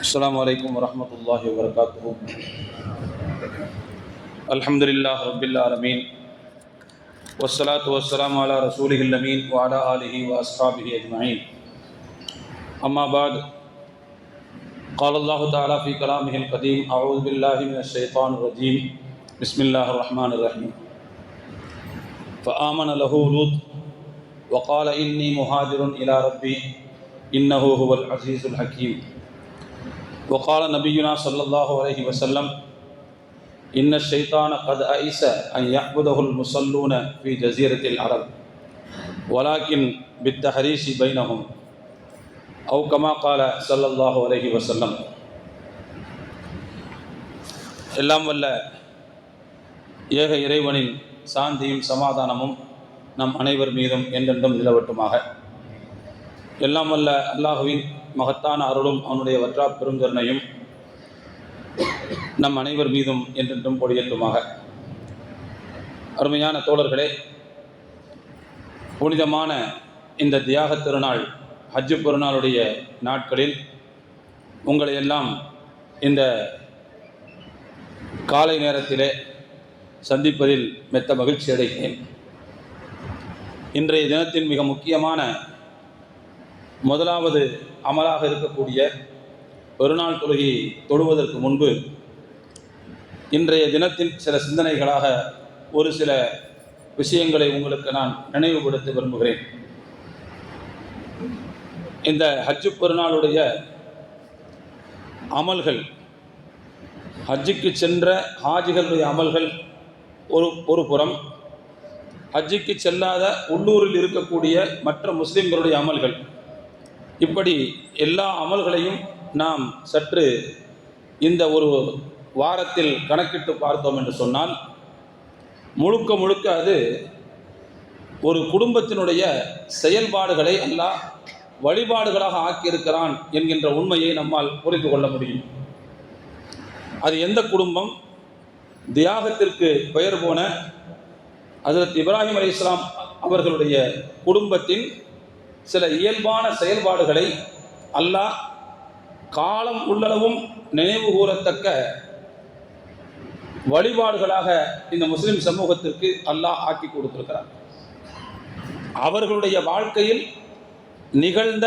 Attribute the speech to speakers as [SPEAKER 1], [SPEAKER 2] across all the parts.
[SPEAKER 1] السلام عليكم ورحمة الله وبركاته. الحمد لله رب العالمين والصلاة والسلام على رسوله الأمين وعلى آله وأصحابه أجمعين. أما بعد، قال الله تعالى في كلامه القديم: أعوذ بالله من الشيطان الرجيم، بسم الله الرحمن الرحيم. فآمن له لوط وقال إني مهاجر إلى ربي إنه هو العزيز الحكيم. وقال نبينا صلى الله عليه وسلم: إن الشيطان قد أئس أن يعبده المصلون في جزيرة العرب ولكن بالتحريش بينهم أو كما قال صلى الله عليه وسلم. எல்லாம் வல்ல ஏக இறைவனின் சாந்தியும் சமாதானமும் நம் அனைவர் மீதும் என்றென்றும் நிலவட்டுமாக. எல்லாம் வல்ல அல்லாஹுவின் மகத்தான அருளும் அவனுடைய வற்றா பெருங்கருணையும் நம் அனைவர் மீதும் என்றென்றும் பொழியட்டுமாக. அருமையான தோழர்களே, புனிதமான இந்த தியாக திருநாள் ஹஜ்ஜு பெருநாளுடைய நாட்களில் உங்களை எல்லாம் இந்த காலை நேரத்திலே சந்திப்பதில் மெத்த மகிழ்ச்சி அடைகிறேன். இன்றைய தினத்தின் மிக முக்கியமான முதலாவது அமலாக இருக்கக்கூடிய பெருநாள் தொழுகை தொழுவதற்கு முன்பு இன்றைய தினத்தின் சில சிந்தனைகளாக ஒரு சில விஷயங்களை உங்களுக்கு நான் நினைவுபடுத்த விரும்புகிறேன். இந்த ஹஜ்ஜு பெருநாளுடைய அமல்கள், ஹஜ்ஜுக்கு சென்ற ஹாஜிகளுடைய அமல்கள் ஒரு புறம், ஹஜ்ஜுக்கு செல்லாத உள்ளூரில் இருக்கக்கூடிய மற்ற முஸ்லிம்களுடைய அமல்கள், இப்படி எல்லா அமல்களையும் நாம் சற்று இந்த ஒரு வாரத்தில் கணக்கிட்டு பார்த்தோம் என்று சொன்னால் முழுக்க முழுக்க அது ஒரு குடும்பத்தினுடைய செயல்பாடுகளை அல்லாஹ் வழிபாடுகளாக ஆக்கியிருக்கிறான் என்கின்ற உண்மையை நம்மால் புரிந்து கொள்ள முடியும். அது எந்த குடும்பம்? தியாகத்திற்கு பெயர் போன ஹஜ்ரத் இப்ராஹிம் அலைஹிஸ்ஸலாம் அவர்களுடைய குடும்பத்தின் சில இயல்பான செயல்பாடுகளை அல்லாஹ் காலம் உள்ளளவும் நினைவு கூறத்தக்க வழிபாடுகளாக இந்த முஸ்லிம் சமூகத்திற்கு அல்லாஹ் ஆக்கி கொடுத்திருக்கிறார். அவர்களுடைய வாழ்க்கையில் நிகழ்ந்த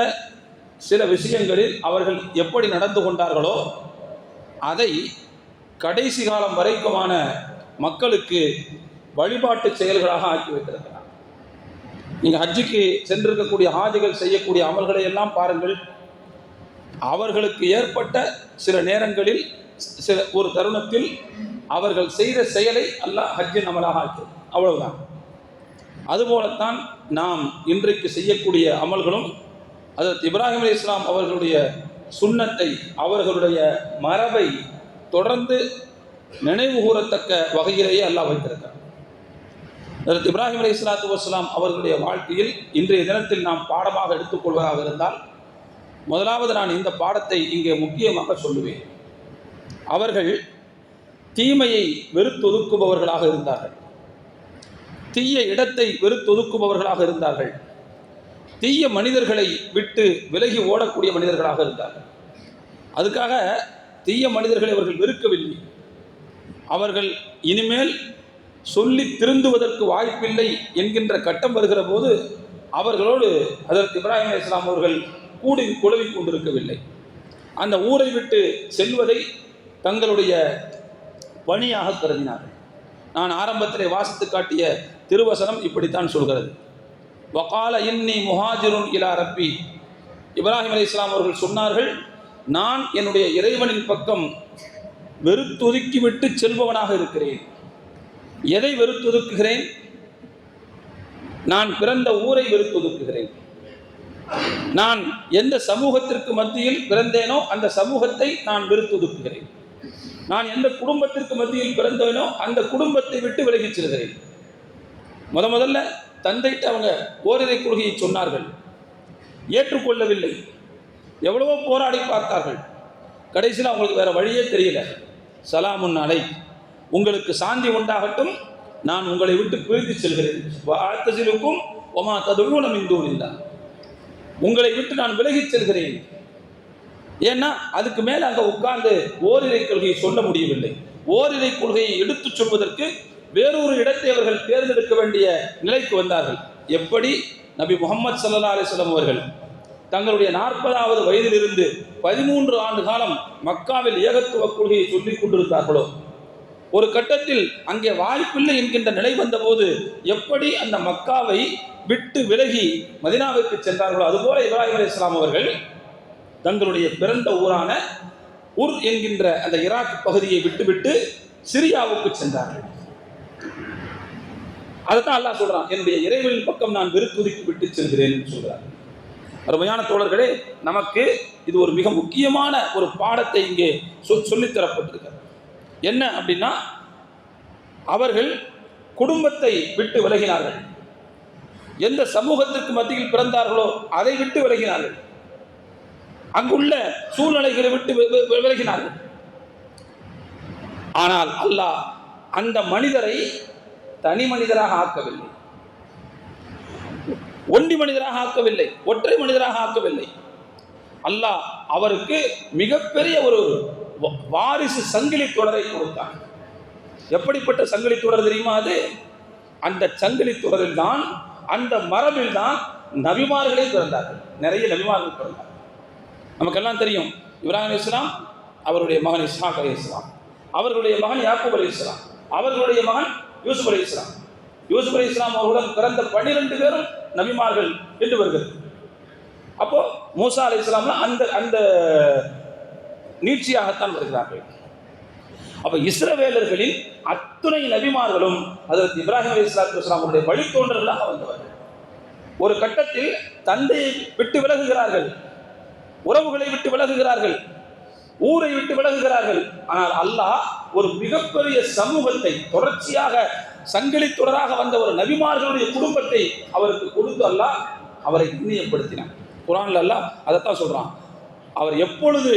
[SPEAKER 1] சில விஷயங்களில் அவர்கள் எப்படி நடந்து கொண்டார்களோ அதை கடைசி காலம் வரைக்குமான மக்களுக்கு வழிபாட்டு செயல்களாக ஆக்கி வைத்திருக்கிறார். நீங்கள் ஹஜ்ஜுக்கு சென்றிருக்கக்கூடிய ஹாஜிகள் செய்யக்கூடிய அமல்களை எல்லாம் பாருங்கள். அவர்களுக்கு ஏற்பட்ட சில நேரங்களில் ஒரு தருணத்தில் அவர்கள் செய்த செயலை அல்லாஹ் ஹஜ்ஜின் அமலாக ஆக்கியது, அவ்வளவுதான். அதுபோலத்தான் நாம் இன்றைக்கு செய்யக்கூடிய அமல்களும் ஹஜ்ரத் இப்ராஹிம் அலைஹிஸ்ஸலாம் அவர்களுடைய சுன்னத்தை, அவர்களுடைய மரபை தொடர்ந்து நினைவு கூறத்தக்க வகையிலேயே அல்லாஹ் வைத்திருக்கிறார். ஹஜ்ரத் இப்ராஹிம் அலைஹிஸ்ஸலாத்து வஸ்ஸலாம் அவர்களுடைய வாழ்க்கையில் இன்றைய தினத்தில் நாம் பாடமாக எடுத்துக்கொள்வதாக இருந்தால், முதலாவது நான் இந்த பாடத்தை இங்கே முக்கியமாக சொல்லுவேன். அவர்கள் தீமையை வெறுத்தொதுக்குபவர்களாக இருந்தார்கள், தீய இடத்தை வெறுத்தொதுக்குபவர்களாக இருந்தார்கள், தீய மனிதர்களை விட்டு விலகி ஓடக்கூடிய மனிதர்களாக இருந்தார்கள். அதுக்காக தீய மனிதர்களை அவர்கள் வெறுக்கவில்லை. அவர்கள் இனிமேல் சொல்லி திருந்துவதற்கு வாய்ப்பில்லை என்கின்ற கட்டம் வருகிற போது அவர்களோடு ஹஜ்ரத் இப்ராஹிம் அலைஹிஸ்ஸலாம் அவர்கள் கூடி குழவி கொண்டிருக்கவில்லை. அந்த ஊரை விட்டு செல்வதை தங்களுடைய பணியாக கருதினார்கள். நான் ஆரம்பத்திலே வாசித்து காட்டிய திருவசனம் இப்படித்தான் சொல்கிறது: வகால இன்னி முஹாஜிருன் இலா ரப்பி. இப்ராஹிம் அலைஹிஸ்ஸலாம் அவர்கள் சொன்னார்கள், நான் என்னுடைய இறைவனின் பக்கம் வெறுத்தொதுக்கிவிட்டு செல்பவனாக இருக்கிறேன். எதை வெறுத்தொதுக்குகிறேன்? நான் பிறந்த ஊரை வெறுத்தொதுக்குகிறேன். நான் எந்த சமூகத்திற்கு மத்தியில் பிறந்தேனோ அந்த சமூகத்தை நான் வெறுத்தொதுக்குகிறேன். நான் எந்த குடும்பத்திற்கு மத்தியில் பிறந்தேனோ அந்த குடும்பத்தை விட்டு விலகிச் செல்கிறேன். முதல்ல தந்தைட்டு அவங்க ஓரிரை கொள்கையை சொன்னார்கள், ஏற்றுக்கொள்ளவில்லை. எவ்வளவோ போராடி பார்த்தார்கள். கடைசியில் அவங்களுக்கு வேற வழியே தெரியல. சலாமுன் அலை, உங்களுக்கு சாந்தி உண்டாகட்டும், நான் உங்களை விட்டு பிரித்து செல்கிறேன். வாழ்த்தசிலுக்கும் ஒமா ததுழுனம் இந்தூன் இல்லா, உங்களை விட்டு நான் விலகிச் செல்கிறேன். ஏன்னா அதுக்கு மேல அங்க உட்கார்ந்து ஓரிரை கொள்கையை சொல்ல முடியவில்லை. ஓரிரை கொள்கையை எடுத்து சொல்வதற்கு வேறொரு இடத்தை அவர்கள் தேர்ந்தெடுக்க வேண்டிய நிலைக்கு வந்தார்கள். எப்படி நபி முகமது ஸல்லல்லாஹு அலைஹி வஸல்லம் அவர்கள் தங்களுடைய 40வது வயதிலிருந்து 13 ஆண்டு காலம் மக்காவில் ஏகத்துவ கொள்கையை சொல்லிக் கொண்டிருந்தார்களோ, ஒரு கட்டத்தில் அங்கே வாய்ப்பில்லை என்கின்ற நிலை வந்தபோது எப்படி அந்த மக்காவை விட்டு விலகி மதீனாவிற்கு சென்றார்களோ, அதுபோல இப்ராஹிம் அலைஹிஸ்ஸலாம் அவர்கள் தங்களுடைய பிறந்த ஊரான உர் என்கின்ற அந்த ஈராக் பகுதியை விட்டுவிட்டு சிரியாவுக்கு சென்றார்கள். அதைத்தான் அல்லாஹ் சொல்றான், என்னுடைய இறைவனின் பக்கம் நான் வெறுத்துதுக்கி விட்டு செல்கிறேன் என்று சொல்றார். அருமையான தோழர்களே, நமக்கு இது ஒரு மிக முக்கியமான ஒரு பாடத்தை இங்கே சொல்லித்தரப்பட்டிருக்கிறது. என்ன அப்படின்னா, அவர்கள் குடும்பத்தை விட்டு விலகினார்கள். எந்த சமூகத்திற்கு மத்தியில் பிறந்தார்களோ அதை விட்டு விலகினார்கள். அங்குள்ள சூழ்நிலைகளை விட்டு விலகினார்கள். ஆனால் அல்லாஹ் அந்த மனிதரை தனி மனிதராக ஆக்கவில்லை, ஒண்டி மனிதராக ஆக்கவில்லை, ஒற்றை மனிதராக ஆக்கவில்லை. அல்லாஹ் அவருக்கு மிகப்பெரிய ஒரு வாரிசு சங்கிலி தொடரை கொடுத்தான். எப்படிப்பட்ட சங்கிலி தொடர் தெரியுமா? அது அந்த சங்கிலி தொடரில் தான், அந்த மரபில் தான் நபிமார்களே பிறந்தார்கள். நிறைய நபிமார்கள் பிறந்தார்கள். நமக்கெல்லாம் தெரியும், இப்ராஹிம் அலைஹிஸ்ஸலாம், அவருடைய மகன் இஸ்ஹாக் அலைஹிஸ்ஸலாம், அவர்களுடைய மகன் யாக்கூப் அலைஹிஸ்ஸலாம், அவர்களுடைய மகன் யூசுப் அலைஹிஸ்ஸலாம். யூசுப் அலைஹிஸ்ஸலாம் அவர்களுடன் பிறந்த 12 பேரும் நபிமார்கள் என்று வருகிறது. அப்போ மூசா அலைஹிஸ்ஸலாம்லாம் அந்த அந்த நீட்சியாகத்தான் வருகிறார்கள். அப்ப இஸ்ரவேலர்களின் அத்துணை நபிமார்களும் ஹஜ்ரத் இப்ராஹிம் அலைஹிஸ்ஸலாத்து வஸலாமுடைய வழித்தோன்றர்களாக வந்தவர்கள். ஒரு கட்டத்தில் தந்தையை விட்டு விலகுகிறார்கள், உறவுகளை விட்டு விலகுகிறார்கள், ஊரை விட்டு விலகுகிறார்கள். ஆனால் அல்லாஹ் ஒரு மிகப்பெரிய சமூகத்தை தொடர்ச்சியாக சங்கிலி தொடராக வந்த ஒரு நபிமார்களுடைய குடும்பத்தை அவருக்கு கொடுத்து அல்லாஹ் அவரை கண்ணியப்படுத்தினார். குர்ஆன்ல அல்லாஹ் அதைத்தான் சொல்றான். அவர் எப்பொழுது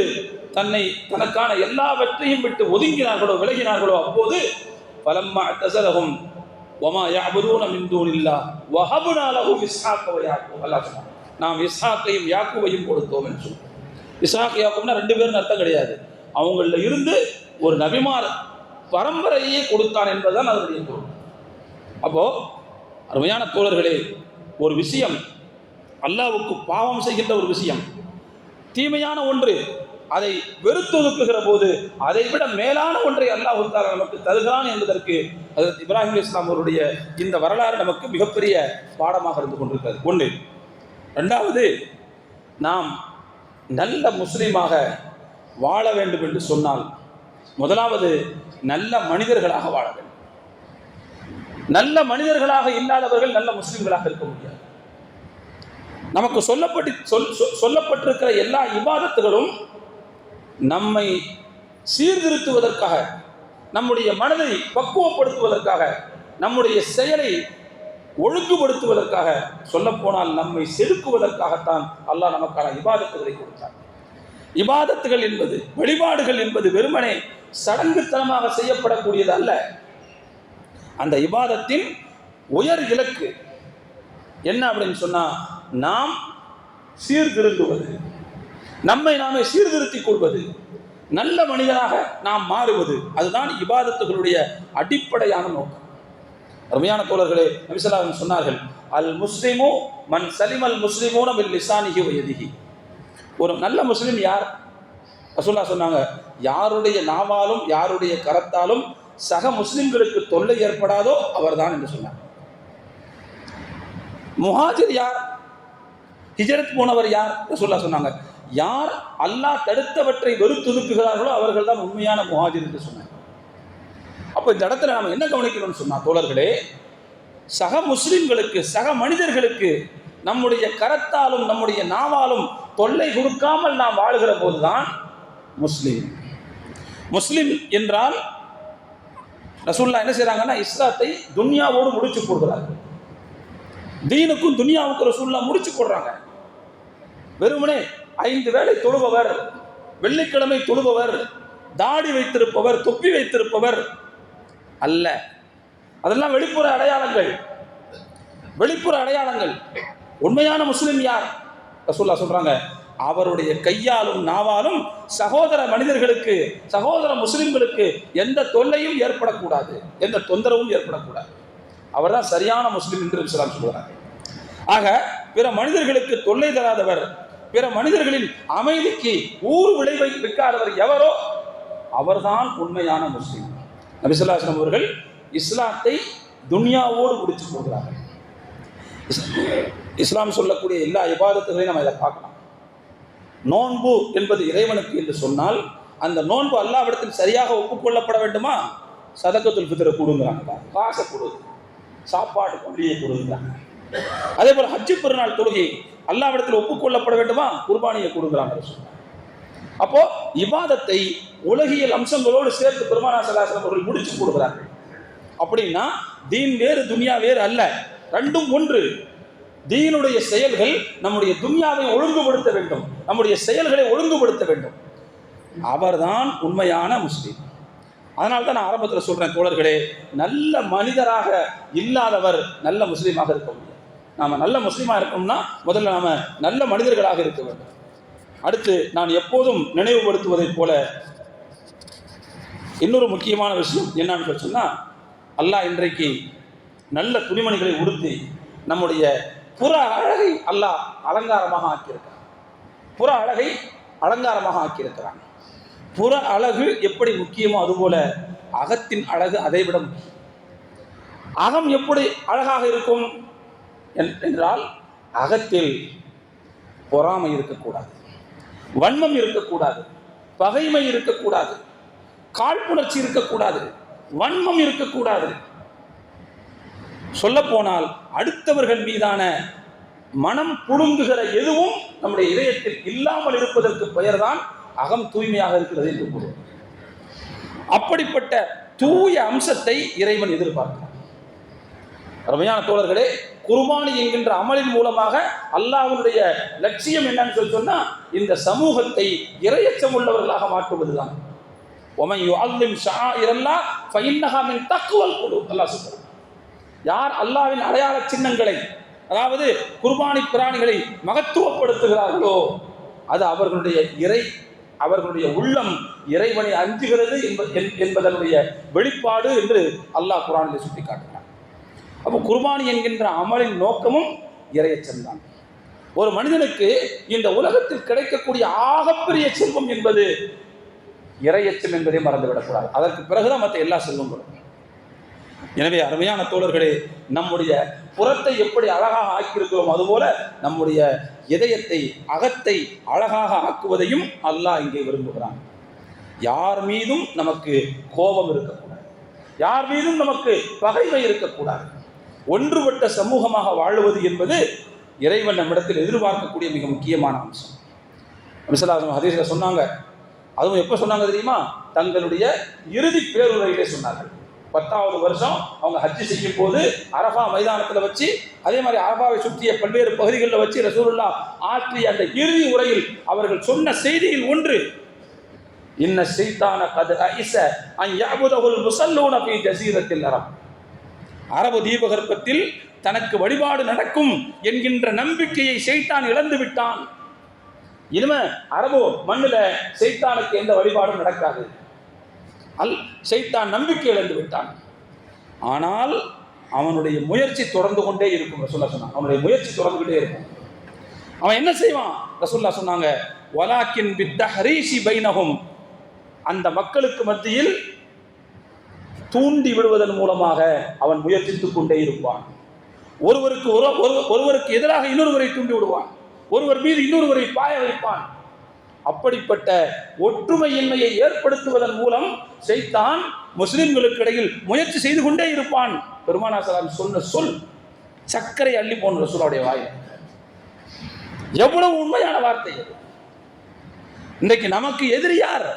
[SPEAKER 1] தனக்கான எல்லாவற்றையும் விட்டு ஒதுங்கினார்களோ, விலகினார்களோ, அப்போது ஃபலம்மா தஸலஹும் வமா யஅபுதூன மின் தூனில்லாஹ் வஹப்னா லஹு இஸ்ஹாக வ யாக்கூப். அல்லாஹ் சொன்னான், நாம் இஸ்ஹாக்கையும் யாக்கூபையும் கொடுத்தோம் என்று சொல்றோம். இஸ்ஹாக் யாக்கூப்னா 2 பேரும் அர்த்தம் கிடையாது. அவங்கள இருந்து ஒரு நபிமார் பரம்பரையே கொடுத்தான் என்பதுதான் அதனுடைய பொருள். அப்போ அருமையான தோழர்களே, ஒரு விஷயம் அல்லாஹ்வுக்கு பாவம் செய்கின்ற ஒரு விஷயம், தீமையான ஒன்று, அதை வெறுத்து ஒதுக்குகிற போது அதை விட மேலான ஒன்றை அல்லாஹ் தஆலா நமக்கு தருகிறான் என்பதற்கு ஹஜ்ரத் இப்ராஹிம் அலைஹிஸ்ஸலாம் அவருடைய இந்த வரலாறு நமக்கு மிகப்பெரிய பாடமாக இருந்து கொண்டிருக்கிறது. ஒன்று. ரெண்டாவது, நாம் நல்ல முஸ்லீமாக வாழ வேண்டும் என்று சொன்னால் முதலாவது நல்ல மனிதர்களாக வாழ வேண்டும். நல்ல மனிதர்களாக இல்லாதவர்கள் நல்ல முஸ்லீம்களாக இருக்க முடியாது. நமக்கு சொல்லப்பட்டிருக்கிற எல்லா இபாதத்துகளும் நம்மை சீர்திருத்துவதற்காக, நம்முடைய மனதை பக்குவப்படுத்துவதற்காக, நம்முடைய செயலை ஒழுங்குபடுத்துவதற்காக, சொல்லப்போனால் நம்மை செதுக்குவதற்காகத்தான் அல்லாஹ் நமக்கான இபாதத்துகளை கொடுத்தார். இபாதத்துகள் என்பது, வழிபாடுகள் என்பது வெறுமனே சடங்குத்தனமாக செய்யப்படக்கூடியது அல்ல. அந்த இபாதத்தின் உயர் இலக்கு என்ன அப்படின்னு சொன்னா, நாம் சீர்திருந்துவது, நம்மை நாமே சீர்திருத்திக் கொள்வது, நல்ல மனிதனாக நாம் மாறுவது, அதுதான் இபாதத்துகளுடைய அடிப்படையான நோக்கம். அருமையான தோழர்களே, நபி ஸல்லல்லாஹு அலைஹி வஸல்லம் சொன்னார்கள், அல் முஸ்லிமு மன் சலிமல் முஸ்லிமூன பில் லிசானிஹி வ யதிஹி. ஒரு நல்ல முஸ்லிம் யார்? ரசூலுல்லாஹ் சொன்னாங்க, யாருடைய நாவாலும் யாருடைய கரத்தாலும் சக முஸ்லிம்களுக்கு தொல்லை ஏற்படாதோ அவர்தான் என்று சொன்னார். முஹாஜிர் யார்? ஹிஜ்ரத் போனவர் யார்? ரசூலுல்லாஹ் சொன்னாங்க, யார் அல்லாஹ் தடுத்தவற்றை வெறுத்துதுக்குகிறார்களோ அவர்கள் தான் உண்மையான முஹாஜிர் என்று சொன்னார். அப்போ இந்த இடத்துல நாம் என்ன கவனிக்கணும்னு சொன்னா, தோழர்களே, சக முஸ்லிம்களுக்கு, சக மனிதர்களுக்கு நம்முடைய கரத்தாலும் நம்முடைய நாவாலும் தொல்லை கொடுக்காமல் நாம் வாழுகிற போதுதான் முஸ்லீம். முஸ்லிம் என்றால் ரசூலுல்லாஹ் என்ன செய்றாங்கன்னா, இஸ்லாத்தை துன்யாவோடு முடிச்சு போடுகிறார்கள். தீனுக்கும் துன்யாவுக்கும் ரசூலுல்லாஹ் முடிச்சு போடுறாங்க. வெறுமனே 5 வேளை தொழுபவர், வெள்ளிக்கிழமை தொழுபவர், தாடி வைத்திருப்பவர், தொப்பி வைத்திருப்பவர் அல்ல. அதெல்லாம் வெளிப்புற அடையாளங்கள், வெளிப்புற அடையாளங்கள். உண்மையான முஸ்லிம் யார்? ரசூலுல்லாஹ் சொல்றாங்க, அவருடைய கையாலும் நாவாலும் சகோதர மனிதர்களுக்கு, சகோதர முஸ்லிம்களுக்கு எந்த தொல்லையும் ஏற்படக்கூடாது, எந்த தொந்தரவும் ஏற்படக்கூடாது. அவர் தான் சரியான முஸ்லிம் என்று இஸ்லாம் சொல்கிறார். ஆக பிற மனிதர்களுக்கு தொல்லை தராதவர், பிற மனிதர்களின் அமைதிக்கு ஊறு விளைவை வைக்காதவர் எவரோ அவர்தான் உண்மையான முஸ்லிம். நபி ஸல்லல்லாஹு அலைஹி வஸல்லம் அவர்கள் இஸ்லாத்தை துன்யாவோடு முடிச்சு போகிறார்கள். இஸ்லாம் சொல்லக்கூடிய எல்லா இபாதத்துகளையும் நம்ம இதை பார்க்கலாம். நோன்பு என்பது இறைவனுக்கு என்று சொன்னால் அந்த நோன்பு அல்லாஹ்விடத்தில் சரியாக ஒப்புக்கொள்ளப்பட வேண்டுமா? சதக்கத்துல் ஃபித்ர் கொடுங்கிறாங்க, காசை கொடுங்க, சாப்பாடு பள்ளியை கொடுங்கிறாங்க. அதே போல் ஹஜ்ஜு பெருநாள் தொழுகை அல்லாஹ்விடத்தில் ஒப்புக்கொள்ளப்பட வேண்டுமா? குர்பானியை கொடுங்கிறாங்க. அப்போ இபாதத்தை உலகியல் அம்சங்களோடு சேர்த்து பெருமானார் ஸல்லல்லாஹு அலைஹி வஸல்லம் அவர்கள் முடிச்சு கொடுக்கிறார்கள். அப்படின்னா தீன் வேறு துன்யா வேறு அல்ல, ரெண்டும் ஒன்று. தீனுடைய செயல்கள் நம்முடைய துன்யாவை ஒழுங்குபடுத்த வேண்டும், நம்முடைய செயல்களை ஒழுங்குபடுத்த வேண்டும். அவர்தான் உண்மையான முஸ்லீம். அதனால தான் நான் ஆரம்பத்தில் சொல்றேன் தோழர்களே, நல்ல மனிதராக இல்லாதவர் நல்ல முஸ்லீமாக இருக்க முடியும். நாம நல்ல முஸ்லீமாக இருக்கணும்னா முதல்ல நாம நல்ல மனிதர்களாக இருக்க வேண்டும். அடுத்து நான் எப்போதும் நினைவுபடுத்துவதைப் போல இன்னொரு முக்கியமான விஷயம் என்னன்னு சொன்னா, அல்லாஹ் இன்றைக்கு நல்ல துணிமணிகளை உடுத்தி நம்முடைய புற அழகை அல்லாஹ் அலங்காரமாக ஆக்கியிருக்கிறான். புற அழகை அலங்காரமாக ஆக்கியிருக்கிறான். புற அழகு எப்படி முக்கியமோ அதுபோல அகத்தின் அழகு அதைவிட முக்கியம். அகம் எப்படி அழகாக இருக்கும் என்றால் அகத்தில் பொறாமை இருக்கக்கூடாது, வன்மம் இருக்கக்கூடாது, பகைமை இருக்கக்கூடாது, காழ்ப்புணர்ச்சி இருக்கக்கூடாது, வன்மம் இருக்கக்கூடாது. சொல்ல போனால் அடுத்தவர்கள் மீதான மனம் புழுங்குகிற எதுவும் நம்முடைய இதயத்தில் இல்லாமல் இருப்பதற்கு பெயர்தான் அகம் தூய்மையாக இருக்கிறது என்று கூறுவோம். அப்படிப்பட்ட தூய அம்சத்தை இறைவன் எதிர்பார்க்கிறார். அருமையான தோழர்களே, குர்பானி என்கின்ற அமலின் மூலமாக அல்லாஹ்வுடைய லட்சியம் என்னன்னு சொன்னா இந்த சமூகத்தை இறையச்சம் உள்ளவர்களாக மாற்றுவதுதான். وَمَنْ يُعَظِّمْ شَعَائِرَ اللَّهِ فَإِنَّهَا مِنْ تَقْوَى الْقُلُوبِ. அல்லாஹ் சொல்றார், யார் அல்லாஹ்வின் அடையாள சின்னங்களை, அதாவது குர்பானி பிராணிகளை மகத்துவப்படுத்துகிறார்களோ அது அவர்களுடைய உள்ளம் இறைவனை அஞ்சுகிறது என்பதனுடைய வெளிப்பாடு என்று அல்லாஹ் குர்ஆனில் சுட்டிக்காட்டுகிறார். அப்போ குர்பானி என்கின்ற அமலின் நோக்கமும் இறையச்சம் தான். ஒரு மனிதனுக்கு இந்த உலகத்தில் கிடைக்கக்கூடிய ஆகப்பெரிய செல்வம் என்பது இறையச்சம் என்பதை மறந்துவிடக்கூடாது. அதற்கு பிறகுதான் மற்ற எல்லா செல்வங்களும். எனவே அருமையான தோழர்களே, நம்முடைய புறத்தை எப்படி அழகாக ஆக்கியிருக்கிறோம் அதுபோல நம்முடைய இதயத்தை, அகத்தை அழகாக ஆக்குவதையும் அல்லாஹ் இங்கே விரும்புகிறான். யார் மீதும் நமக்கு கோபம் இருக்கக்கூடாது, யார் மீதும் நமக்கு பகைமை இருக்கக்கூடாது. ஒன்றுபட்ட சமூகமாக வாழுவது என்பது இறைவன் நம்மிடத்தில் எதிர்பார்க்கக்கூடிய மிக முக்கியமான அம்சம். நபி ஸல்லல்லாஹு அலைஹி வஸல்லம் ஹதீஸ்ல சொன்னாங்க, அதுவும் எப்போ சொன்னாங்க தெரியுமா? தங்களுடைய இறுதி பேருரையிலே சொன்னார்கள். 10வது வருஷம் அவங்க ஹஜ்ஜி செய்யும் போது அரஃபா மைதானத்தில் வச்சு, அதே மாதிரி அரஃபாவை சுற்றிய பல்வேறு பகுதிகளில் வச்சு ரசூலுல்லாஹ் ஆற்றிய அந்த இறுதி உரையில் அவர்கள் சொன்ன செய்தியில் ஒன்று, இன்ன ஷைத்தான கத் அஇஸ அன் யஅபுதஹுல் முஸல்லூன ஃபீ ஜஸீரத்தில் அரப். அரபு தீபகற்பத்தில் தனக்கு வழிபாடு நடக்கும் என்கின்ற நம்பிக்கையை ஷைத்தான் இழந்து விட்டான். இனிமே அரபு மண்ணில் ஷைத்தானுக்கு எந்த வழிபாடும் நடக்காது. ஷைத்தான் நம்பிக்கை இழந்து விட்டான். ஆனால் அவனுடைய முயற்சி தொடர்ந்து கொண்டே இருக்கும். ரசூலுல்லாஹ் சொன்னாங்க, அவனுடைய முயற்சி தொடர்ந்து கொண்டே இருக்கும். அவன் என்ன செய்வான்? ரசூலுல்லாஹ் சொன்னாங்க, வலாக்கின் பித்தஹரீஷி பைனஹும், அந்த மக்களுக்கு மத்தியில் தூண்டி விடுவதன் மூலமாக அவன் முயற்சித்துக் கொண்டே இருப்பான். ஒருவருக்கு எதிராக இன்னொருவரை தூண்டி விடுவான், ஒருவர் மீது இன்னொருவரை பாய வைப்பான். அப்படிப்பட்ட ஒற்றுமையின்மையை ஏற்படுத்துவதன் மூலம் ஷைத்தான் முஸ்லிம்களுக்கு இடையில் முயற்சி செய்து கொண்டே இருப்பான். பெருமானார் ஸல்லல்லாஹு அலைஹி வஸல்லம் சொன்ன சொல் சர்க்கரை அள்ளி போன்ற ரசூலுடைய வாயில். எவ்வளவு உண்மையான வார்த்தை அது! இன்றைக்கு நமக்கு எதிரி யார்?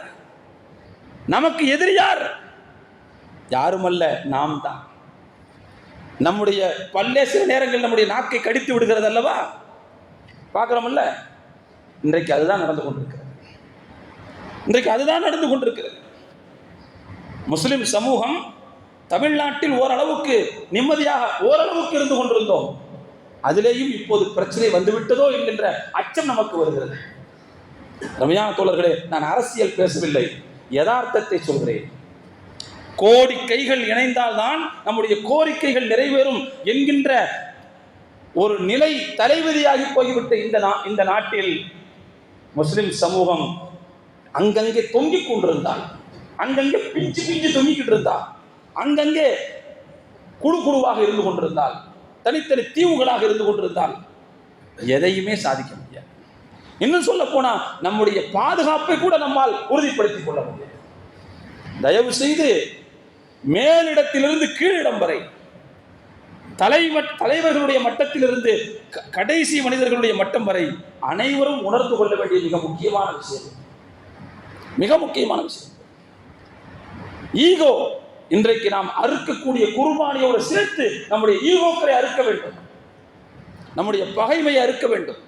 [SPEAKER 1] நமக்கு எதிரி யார்? யாருமல்ல, நாம் தான். நம்முடைய பல்லே சில நேரங்கள் நம்முடைய நாக்கை கடித்து விடுகிறது அல்லவா? பார்க்கிறோம்ல. இன்றைக்கு அதுதான் நடந்து கொண்டிருக்கிறது. முஸ்லிம் சமூகம் தமிழ்நாட்டில் ஓரளவுக்கு நிம்மதியாக ஓரளவுக்கு இருந்து கொண்டிருந்தோம். அதிலேயும் இப்போது பிரச்சனை வந்துவிட்டதோ என்கின்ற அச்சம் நமக்கு வருகிறது. ரமையான தோழர்களே, நான் அரசியல் பேசவில்லை, யதார்த்தத்தை சொல்கிறேன். கோடி கைகள் இணைந்தால்தான் நம்முடைய கோரிக்கைகள் நிறைவேறும் என்கின்ற ஒரு நிலை தலைவிதியாகி போய்விட்ட இந்த நாட்டில் முஸ்லிம் சமூகம் அங்கங்கே தொங்கிக் கொண்டிருந்தால், அங்கங்கே பிஞ்சு பிஞ்சு தொங்கிக்கிட்டு இருந்தால், அங்கங்கே குழு குழுவாக இருந்து கொண்டிருந்தால், தனித்தனி தீவுகளாக இருந்து கொண்டிருந்தால் எதையுமே சாதிக்க முடியாது. இன்னும் சொல்ல போனா நம்முடைய பாதுகாப்பை கூட நம்மால் உறுதிப்படுத்திக் கொள்ள முடியாது. தயவு செய்து மேலிடத்திலிருந்து கீழிடம் வரை, தலைவர்களுடைய மட்டத்திலிருந்து கடைசி மனிதர்களுடைய மட்டம் வரை அனைவரும் உணர்ந்து கொள்ள வேண்டிய மிக முக்கியமான விஷயம், மிக முக்கியமான விஷயம் ஈகோ. இன்றைக்கு நாம் அறுக்கக்கூடிய குர்பானியோடு சேர்த்து நம்முடைய ஈகோக்களை அறுக்க வேண்டும், நம்முடைய பகைமையை அறுக்க வேண்டும்.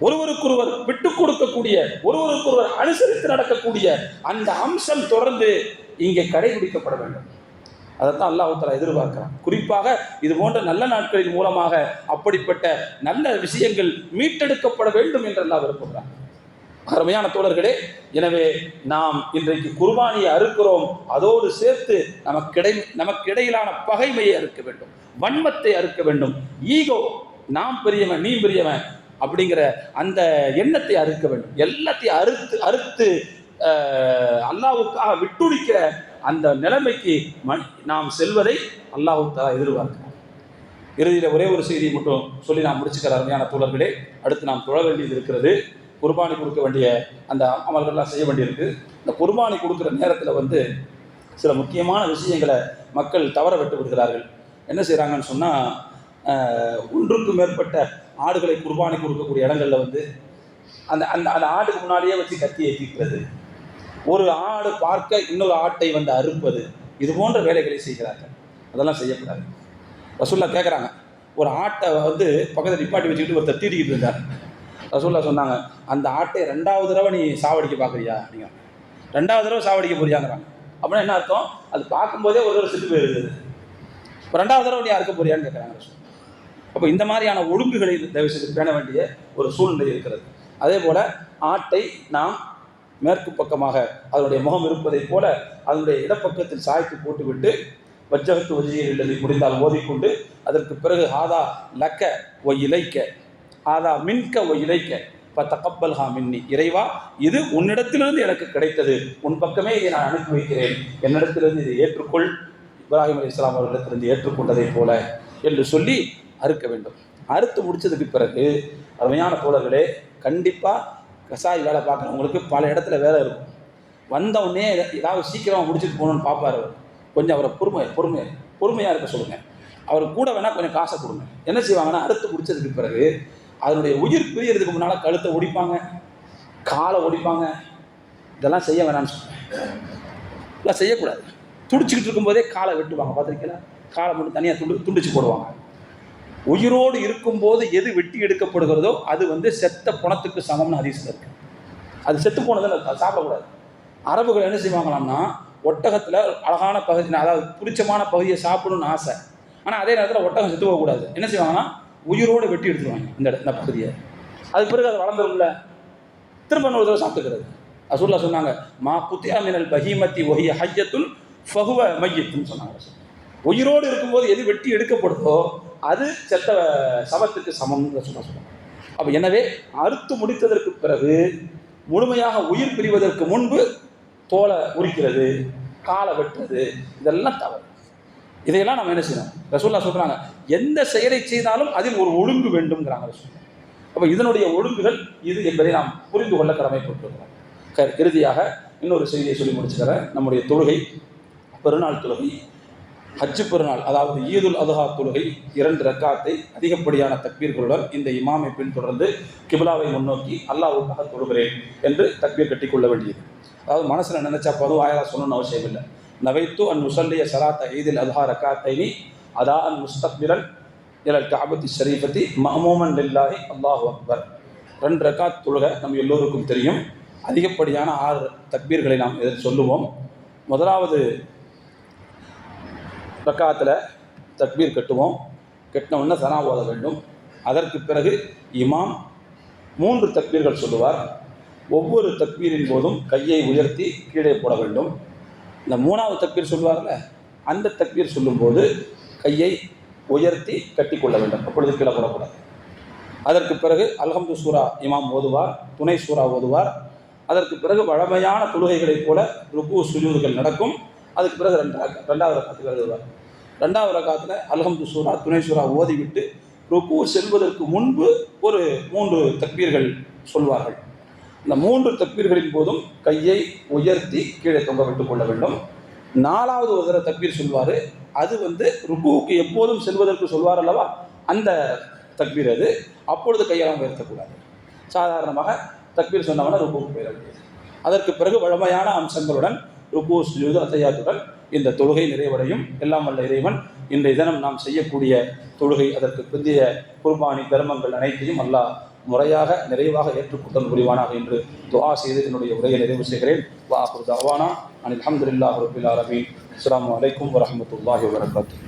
[SPEAKER 1] ஒருவருக்கொருவர் விட்டுக் கொடுக்கக்கூடிய, ஒருவருக்கொருவர் அனுசரித்து நடக்கக்கூடிய அந்த அம்சம் தொடர்ந்து இங்கே கடைபிடிக்கப்பட வேண்டும். அதைத்தான் அல்லாஹ் தஆலா எதிர்பார்க்கிறான். குறிப்பாக இது போன்ற நல்ல நாட்களின் மூலமாக அப்படிப்பட்ட நல்ல விஷயங்கள் மீட்டெடுக்கப்பட வேண்டும் என்று அல்லாஹ் விரும்புகிறான். அருமையான தோழர்களே, எனவே நாம் இன்றைக்கு குர்பானியை அறுக்கிறோம், அதோடு சேர்த்து நமக்கிடையிலான பகைமையை அறுக்க வேண்டும், வன்மத்தை அறுக்க வேண்டும். ஈகோ, நாம் பெரியவன் நீ பெரியவன் அப்படிங்கிற அந்த எண்ணத்தை அறுக்க வேண்டும். எல்லாத்தையும் அறுத்து அல்லாஹ்வுக்காக விட்டுடிக்கிற அந்த நிலைமைக்கு நாம் செல்வதை அல்லாஹ் தஆலா எதிர்பார்க்கிறார். இறுதியில் ஒரே ஒரு செய்தியை மட்டும் சொல்லி நாம் முடிச்சுக்கிற அருமையான தோழர்களே, அடுத்து நாம் தொழ வேண்டியது இருக்கிறது. குர்பானி கொடுக்க வேண்டிய அந்த அமல்கள்லாம் செய்ய வேண்டியிருக்கு. இந்த குர்பானி கொடுக்குற நேரத்தில் சில முக்கியமான விஷயங்களை மக்கள் தவற விட்டு விடுகிறார்கள். என்ன செய்கிறாங்கன்னு சொன்னால், ஒன்றுக்கும் மேற்பட்ட ஆடுகளை குர்பானி கொடுக்கக்கூடிய இடங்களில் அந்த அந்த அந்த ஆடுக்கு முன்னாடியே வச்சு கத்தி ஏற்றிக்கிறது, ஒரு ஆடு பார்க்க இன்னொரு ஆட்டை அறுப்பது, இது போன்ற வேலைகளை செய்கிறார்கள். அதெல்லாம் செய்யக்கூடாது. ரசூலுல்லாஹ் கேட்குறாங்க, ஒரு ஆட்டை பக்கத்தில் நிப்பாட்டி வச்சுக்கிட்டு ஒருத்தர் தீடிக்கிட்டு இருந்தார். ரசூலுல்லாஹ் சொன்னாங்க, அந்த ஆட்டை 2வது தடவை நீ சாவடிக்க பார்க்குறியா அப்படிங்க, 2வது தடவை சாவடிக்க போறியாங்கிறாங்க. அப்படின்னா என்ன அர்த்தம்? அது பார்க்கும்போதே ஒரு தடவை செத்து போயிருக்குது, இப்போ 2வது தடவை நீ அறுக்க போறியான்னு கேட்குறாங்க ரசூல். அப்போ இந்த மாதிரியான ஒழுங்குகளை தயவு செய்து பேண வேண்டிய ஒரு சூழ்நிலை இருக்கிறது. அதே போல் ஆட்டை நாம் மேற்கு பக்கமாக அதனுடைய முகம் இருப்பதைப் போல அதனுடைய இடப்பக்கத்தில் சாய்த்து போட்டுவிட்டு வஜ்ஜகத்து வஜ்ஜியில் உள்ளதை முடிந்தால் ஓதிக்கொண்டு, அதற்கு பிறகு ஆதா லக்க ஒ இலைக்க, ஆதா மின்க ஒ இலைக்க தகப்பல்ஹா மின்னி, இறைவா இது உன்னிடத்திலிருந்து எனக்கு கிடைத்தது, உன் பக்கமே இதை நான் அனுப்பி வைக்கிறேன், என்னிடத்திலிருந்து இதை ஏற்றுக்கொள், இப்ராஹிம் அலைஹிஸ்ஸலாம் அவர்களிடத்திலிருந்து ஏற்றுக்கொண்டதை போல என்று சொல்லி அறுக்க வேண்டும். அறுத்து முடித்ததுக்கு பிறகு அருமையான தோழர்களே, கண்டிப்பாக கசாய் வேலை பார்க்குறவங்களுக்கு பல இடத்துல வேலை இருக்கும். வந்தவுடனே ஏதாவது சீக்கிரமாக முடிச்சுட்டு போகணுன்னு பார்ப்பார். கொஞ்சம் அவரை பொறுமையாக இருக்க சொல்லுங்கள். அவர் கூட வேணால் கொஞ்சம் காசை கொடுங்க. என்ன செய்வாங்கன்னா, அறுத்து முடித்ததுக்கு பிறகு அதனுடைய உயிர் பிரியறதுக்கு முன்னால் கழுத்தை ஒடிப்பாங்க, காலை ஒடிப்பாங்க. இதெல்லாம் செய்ய வேணான்னு சொல்லுவேன். இதெல்லாம் செய்யக்கூடாது. துடிச்சிக்கிட்டு இருக்கும்போதே காலை வெட்டுவாங்க, பார்த்துருக்கீங்களா? காலை மட்டும் தனியாக துண்டிச்சு போடுவாங்க. உயிரோடு இருக்கும்போது எது வெட்டி எடுக்கப்படுகிறதோ அது செத்த பணத்துக்கு சமம்னு ஹதீஸ்ல இருக்கு. அது செத்து போனதில் சாப்பிடக்கூடாது. அரபுகள் என்ன செய்வாங்களாம்னா, ஒட்டகத்தில் அழகான பகுதி, அதாவது பிடிச்சமான பகுதியை சாப்பிடணும்னு ஆசை, ஆனால் அதே நேரத்தில் ஒட்டகம் செத்து போகக்கூடாது. என்ன செய்வாங்கன்னா, உயிரோடு வெட்டி எடுத்துருவாங்க இந்த பகுதியை. அதுக்கு பிறகு அது வளர்ந்துரும்ல, திரும்ப ஒரு தடவை சாப்பிட்டுக்கிறது. ரசூலுல்லாஹ் சொன்னாங்க, மா குத்தியா மினல் பஹீமத்தி வஹிய ஹய்யத்துன் ஃபஹுவ மையத்துன்னு சொன்னாங்க. உயிரோடு இருக்கும்போது எது வெட்டி எடுக்கப்படுதோ அது செத்த சவத்துக்கு சமம்னு சொன்னாங்க. அப்போ எனவே அறுத்து முடித்ததற்கு பிறகு முழுமையாக உயிர் பிரிவதற்கு முன்பு தோலை உரிக்கிறது, காலை வெட்டுறது, இதெல்லாம் தவறு. இதையெல்லாம் நம்ம என்ன செய்யணும்? ரசூலுல்லாஹ் சொல்கிறாங்க, எந்த செயலை செய்தாலும் அதில் ஒரு ஒழுங்கு வேண்டும்ங்கிறாங்க ரசூலுல்லாஹ். அப்போ இதனுடைய ஒழுங்குகள் இது என்பதை நாம் புரிந்து கொள்ள கடமைப்பட்டிருக்கிறோம். இறுதியாக இன்னொரு செய்தியை சொல்லி முடிச்சுக்கிறேன். நம்முடைய தொழுகை, பெருநாள் தொழுகை, ஹஜ்ஜு பெருநாள், அதாவது ஈதுல் அதுஹா தொழுகை 2 ரக்காத்தை அதிகப்படியான தக்பீர்களுடன் இந்த இமாமை பின்தொடர்ந்து கிபிலாவை முன்னோக்கி அல்லாஹ்வுக்காக தொழுகிறேன் என்று தக்பீர் கட்டிக்கொள்ள வேண்டியது. அதாவது மனசில் நினைச்சா போதும், ஆயாரா சொல்லணும்னு அவசியம் இல்லை. நவைத்து அன் முசல்லிய சலாத்த ஈதில் அதுஹா ரக்காத்தைனி அதா அன் முஸ்தக்பிரன் இலல் கஅபத்தி ஷரீஃபத்தி மஅமூமன் லில்லாஹி அல்லாஹு அக்பர். 2 ரக்காத் தொழுகை நம்ம எல்லோருக்கும் தெரியும். அதிகப்படியான 6 தக்பீர்களை நாம் இதில் சொல்லுவோம். முதலாவது ரக்காத்தில் தக்பீர் கட்டுவோம். கட்டினவுடனே சனா ஓத வேண்டும். அதற்கு பிறகு இமாம் 3 தக்பீர்கள் சொல்லுவார். ஒவ்வொரு தக்பீரின் போதும் கையை உயர்த்தி கீழே போட வேண்டும். இந்த 3வது தக்பீர் சொல்வார்ல, அந்த தக்பீர் சொல்லும்போது கையை உயர்த்தி கட்டிக்கொள்ள வேண்டும், அப்பொழுது கீழே போடக்கூடாது. அதற்கு பிறகு அல்ஹம்து சூரா இமாம் ஓதுவார், துணை சூரா ஓதுவார். அதற்கு பிறகு வழமையான தொழுகைகளைப் போல ருக்கு சுஜூதுகள் நடக்கும். அதுக்கு பிறகு 2வது ரக்காத்தில் எழுதுவார். 2வது ரக்காத்தில் அல்ஹம்து சூரா துணை சூரா ஓதிவிட்டு ருக்கு செல்வதற்கு முன்பு ஒரு 3 தக்பீர்கள் சொல்வார்கள். இந்த 3 தக்பீர்களின் போதும் கையை உயர்த்தி கீழே தொங்க விட்டுக் கொள்ள வேண்டும். 4வது ஒரு தடவை தக்பீர் சொல்வார். அது ருக்குவுக்கு எப்போதும் செல்வதற்கு சொல்வார் அல்லவா, அந்த தக்பீர் அது. அப்பொழுது கையெல்லாம் உயர்த்தக்கூடாது. சாதாரணமாக தக்பீர் சொன்னவன ருக்குவுக்கு போயிட முடியாது. அதற்கு பிறகு வழமையான அம்சங்களுடன் ருக்கு சுஜூது அத்தஹியாத்துடன் இந்த தொழுகை நிறைவடையும். எல்லாம் வல்ல இறைவன் இன்றைய தினம் நாம் செய்யக்கூடிய தொழுகை, அதற்கு பிந்தைய குர்பானி தர்மங்கள் அனைத்தையும் அல்லாஹ் முறையாக நிறைவாக ஏற்றுக்கொண்டல் புரிவானாக என்று துஆ செய்து என்னுடைய உரையை நிறைவு செய்கிறேன். வஆகிரு தஅவானா அனில் ஹம்துலில்லாஹி ரப்பில் ஆலமீன். அஸ்ஸலாமு அலைக்கும் வரஹ்மத்துல்லாஹி வபரகாத்துஹு.